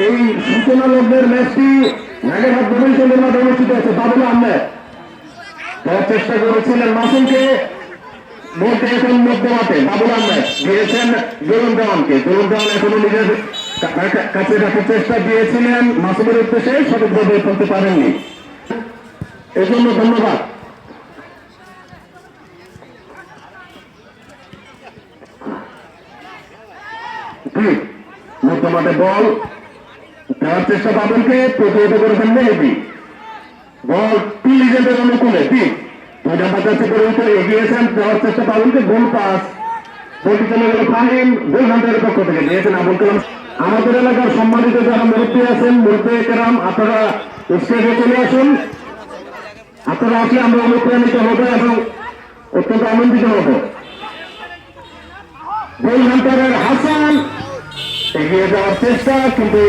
এই সূচনা লগ্নের ম্যাচটি নাগেরহাট মোবাইল কেন্দ্রের মাঠে অনুষ্ঠিত হয়েছে। বাবুল আহমেদ তার চেষ্টা করেছিলেন মাসুমকে, বলতে এখন মধ্যে মাঠে বাবুল আহমেদ দিয়েছেন জরুন দেওয়ানকে। জরুন দেওয়ান এখনো নিজের কাছে রাখার চেষ্টা দিয়েছিলেন মাসুমের উদ্দেশ্যে, সঠিকভাবে ফেলতে পারেননি, এজন্য ধন্যবাদ। মধ্যে মাঠে বল দেওয়ার চেষ্টা বাবুলকে, প্রতিহত করেছেন মেহেদি। বল লিজেন্ডের অনুকূলে ঠিক দুইটা বাচ্চা করে উঠে এগিয়েছেন, দেওয়ার চেষ্টা বাবুলকে, গোল পাস, বলটি চলে গেল ফাহিম, গোল হান্টারের পক্ষ থেকে দিয়েছেন আবুল কালাম। আমাদের এলাকার সম্মানিত যারা মুরব্বী আছেন, মুরব্বী কেরাম, আপনারা স্টেজে চলে আসুন। আপনারা আসলে আমরা অনুপ্রাণিত হবো এবং অত্যন্ত আনন্দিত হব। গোল হান্টারের হাসান এগিয়ে যাওয়ার চেষ্টা, কিন্তু